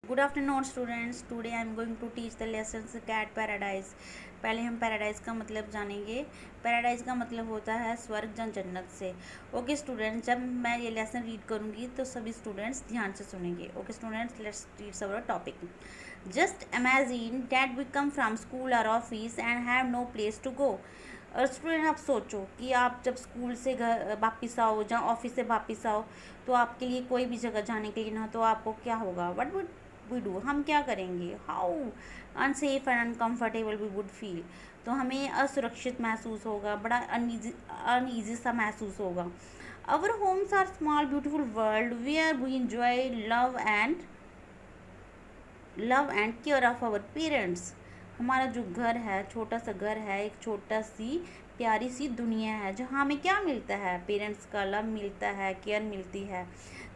Good afternoon students. Today I am going to teach the lessons cat paradise. पहले हम paradise का मतलब जानेंगे। पैराडाइज का मतलब होता है स्वर्ग या जन्नत से। ओके स्टूडेंट्स, जब मैं ये लेसन रीड करूँगी तो सभी स्टूडेंट्स ध्यान से सुनेंगे। Okay students, let's read our topic. Just imagine that we come from school और office and have no place to go. और स्टूडेंट, आप सोचो कि आप जब स्कूल से घर वापस आओ या ऑफिस से वापस आओ तो आपके लिए कोई भी जगह जाने के लिए ना, तो आपको क्या होगा? What would we do? हम क्या करेंगे? How unsafe and uncomfortable we would feel. तो हमें असुरक्षित महसूस होगा, बड़ा अनईजी सा महसूस होगा। Our homes are small beautiful world where we enjoy love and care of our parents. हमारा जो घर है, छोटा सा घर है, एक छोटा सी प्यारी सी दुनिया है जहाँ हमें क्या मिलता है? पेरेंट्स का लव मिलता है, केयर मिलती है।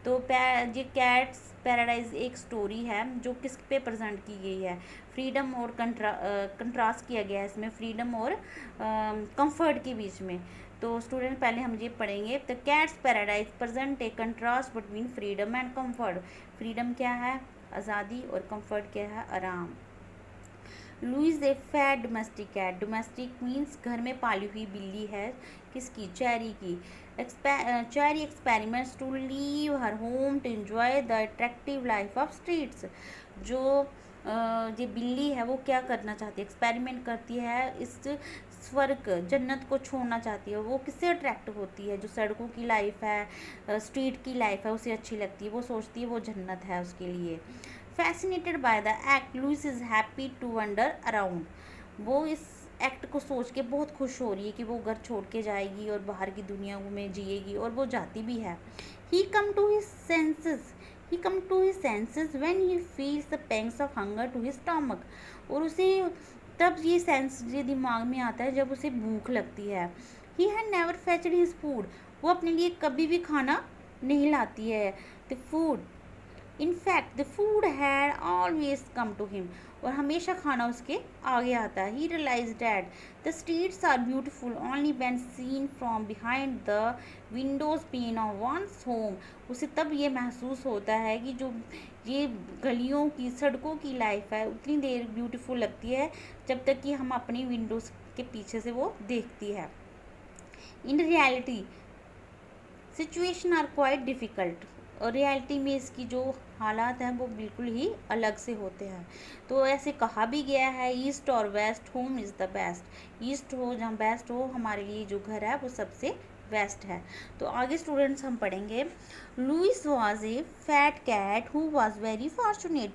तो ये कैट्स पैराडाइज एक स्टोरी है जो किस पे प्रेजेंट की गई है? फ्रीडम और कंट्रास्ट किया गया है इसमें, फ्रीडम और कंफर्ट के बीच में। तो स्टूडेंट, पहले हम ये पढ़ेंगे। The cat's paradise present a contrast between freedom and comfort. Freedom क्या है? आज़ादी। और कंफर्ट क्या है? आराम। Louise a fat domestic cat. Domestic means घर में पाली हुई बिल्ली है। किसकी? चेरी की। Cherry experiments to leave her home to enjoy the attractive life of streets. जो ये बिल्ली है वो क्या करना चाहती है? एक्सपेरिमेंट करती है, इस स्वर्ग जन्नत को छोड़ना चाहती है। वो किससे अट्रैक्ट होती है? जो सड़कों की लाइफ है, स्ट्रीट की लाइफ है, उसे अच्छी लगती है। वो सोचती है वो जन्नत है उसके लिए। Fascinated by the act, Louis is happy to wander around. वो इस एक्ट को सोच के बहुत खुश हो रही है कि वो घर छोड़ के जाएगी और बाहर की दुनिया में जिएगी, और वो जाती भी है। He come to his senses he come to his senses when he feels the pangs of hunger to his stomach. और उसे तब ये दिमाग में आता है जब उसे भूख लगती है। He had never fetched his food. वो अपने लिए कभी भी खाना नहीं लाती है। The food in fact the food had always come to him. और हमेशा खाना उसके आगे आता है। He realize that the streets are beautiful only when seen from behind the windows pane of one's home. उसे तब ये महसूस होता है कि जो ये गलियों की, सड़कों की लाइफ है, उतनी देर ब्यूटीफुल लगती है जब तक कि हम अपनी विंडोज के पीछे से वो देखती है। In reality situation are quite difficult. और रियलिटी में इसकी जो हालात हैं वो बिल्कुल ही अलग से होते हैं। तो ऐसे कहा भी गया है, ईस्ट और west, home is the best. East हो जहाँ बेस्ट हो, हमारे लिए जो घर है वो सबसे बेस्ट है। तो आगे स्टूडेंट्स हम पढ़ेंगे। Louis was a fat cat who was very fortunate.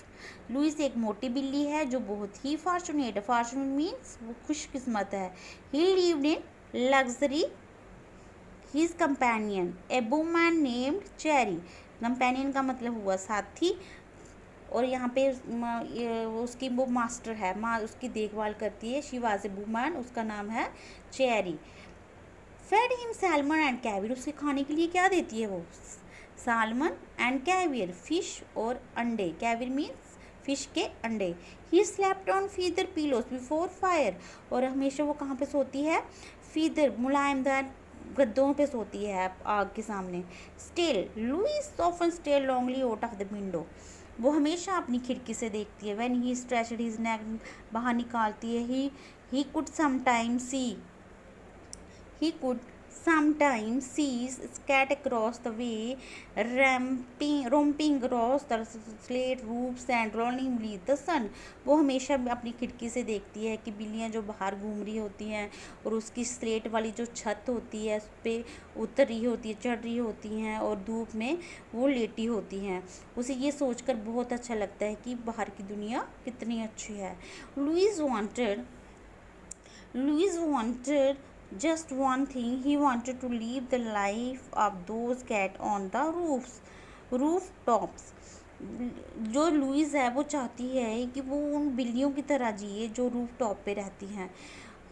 Louis एक मोटी बिल्ली है जो बहुत ही फॉर्चुनेट है। फॉर्चुनेट मीन्स वो खुशकिस्मत है। He lived in luxury his companion a woman named Cherry. Companion का मतलब हुआ साथी, और यहाँ पे उसकी वो मास्टर है, माँ उसकी देखभाल करती है। शी वाज ए वुमन, उसका नाम है Cherry. Fed him salmon and caviar. उसके खाने के लिए क्या देती है वो? सालमन एंड कैवियर, फिश और अंडे। कैवियर मीन्स फिश के अंडे। He slept on feather pillows before fire. और हमेशा वो कहाँ पे सोती है? फीदर, मुलायमदार गद्दों पे सोती है आग के सामने। Still Louise often stare longingly out of the window. वो हमेशा अपनी खिड़की से देखती है। When he stretched his neck, बाहर निकालती है। He could sometimes see He could sometimes see scat across the way, romping across the slate roofs and rolling beneath the sun. वो हमेशा अपनी खिड़की से देखती है कि बिल्लियाँ जो बाहर घूम रही होती हैं और उसकी स्लेट वाली जो छत होती है उस पर उतर रही होती है, चढ़ रही होती हैं, और धूप में वो लेटी होती हैं। उसे ये सोचकर बहुत अच्छा लगता है कि बाहर की दुनिया कितनी अच्छी है। Louis wanted just one thing. He wanted to live the life of those cat on the rooftops. जो लुइस है वो चाहती है कि वो उन बिल्लियों की तरह जिए जो रूफ टॉप पे रहती हैं।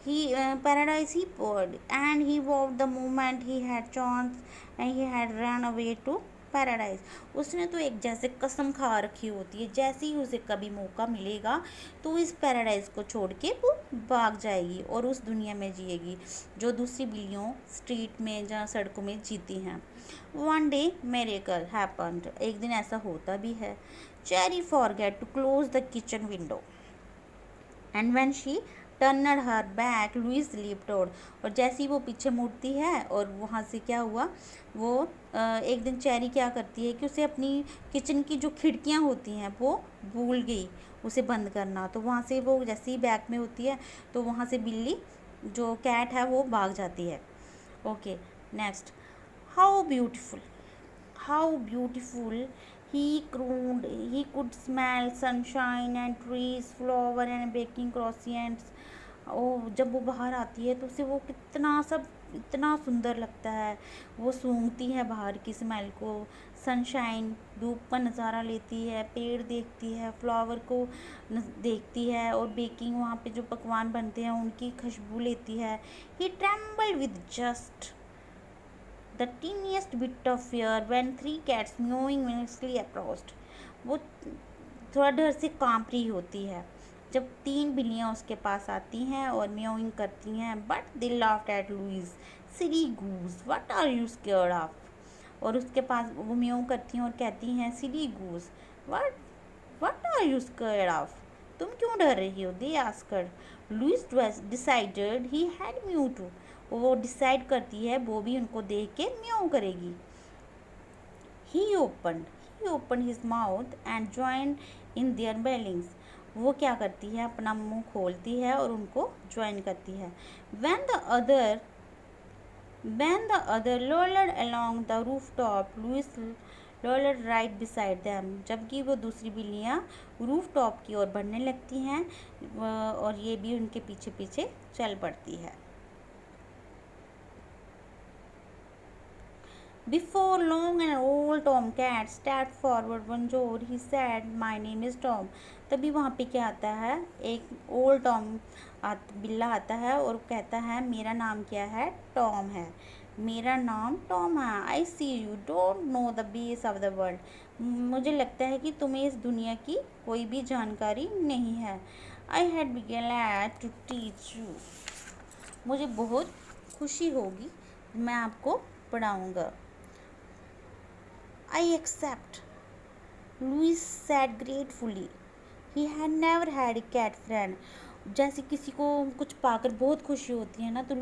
He paradise he purred and he walk the moment he had chance and he had run away to paradise. उसने तो एक जैसे कसम खा रखी होती है, जैसे ही उसे कभी मौका मिलेगा तो इस पैराडाइज को छोड़ के वो भाग जाएगी और उस दुनिया में जिएगी जो दूसरी बिल्लियों स्ट्रीट में जहाँ सड़कों में जीती हैं। One day miracle happened. एक दिन ऐसा होता भी है। Cherry forget to close the kitchen window. And when she turned her back, Louise leaped out. और जैसे ही वो पीछे मुड़ती है और वहाँ से क्या हुआ, वो एक दिन चेरी क्या करती है कि उसे अपनी किचन की जो खिड़कियाँ होती हैं वो भूल गई उसे बंद करना। तो वहाँ से वो जैसे ही बैक में होती है तो वहाँ से बिल्ली जो कैट है वो भाग जाती है। Okay, next, how beautiful, how beautiful, he crooned. He could smell sunshine and trees, flower and baking croissants. ओ जब वो बाहर आती है तो उसे वो कितना सब इतना सुंदर लगता है। वो सूंघती है बाहर की स्मेल को, सनशाइन, धूप का नज़ारा लेती है, पेड़ देखती है, फ्लावर को देखती है और बेकिंग वहाँ पे जो पकवान बनते हैं उनकी खुशबू लेती है। He tremble with just the teeniest bit of fear when three cats meowing menacingly approached. वो थोड़ा डर से कांप रही होती है जब 3 बिल्लियाँ उसके पास आती हैं और म्योइंग करती हैं। But they laughed at Louis, silly goose, what are you scared of. और उसके पास वो म्यो करती हैं और कहती हैं, silly goose, what are you scared of, तुम क्यों डर रही हो। They asked. Louise decided he had mew too. वो डिसाइड करती है वो भी उनको देख के म्याऊ करेगी। He open his mouth and join in their bellings. वो क्या करती है, अपना मुंह खोलती है और उनको ज्वाइन करती है। When the other lolled along the rooftop, Louis lolled right beside them. जबकि वो दूसरी बिल्लियाँ रूफ टॉप की ओर बढ़ने लगती हैं और ये भी उनके पीछे पीछे चल पड़ती है। Before long, an old tomcat stepped forward. Bonjour, he said, "My name is Tom." तभी वहाँ पे क्या आता है, एक ओल्ड बिल्ला आता है और कहता है, मेरा नाम क्या है, टॉम है, मेरा नाम टॉम है। I see you don't know the base of the world. मुझे लगता है कि तुम्हें इस दुनिया की कोई भी जानकारी नहीं है। I had be glad to teach you. मुझे बहुत खुशी होगी, मैं आपको पढ़ाऊँगा। I accept, Louis said gratefully. He had never had a cat friend. जैसे किसी को कुछ पाकर बहुत खुशी होती है ना, तो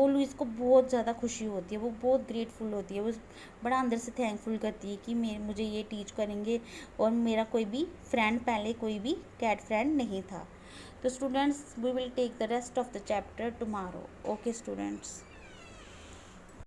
लुइस को बहुत ज़्यादा खुशी होती है, वो बहुत ग्रेटफुल होती है, वो बड़ा अंदर से थैंकफुल करती है कि मुझे ये टीच करेंगे और मेरा कोई भी फ्रेंड, पहले कोई भी कैट फ्रेंड नहीं था। तो students, we will take the rest of the chapter tomorrow. Okay students.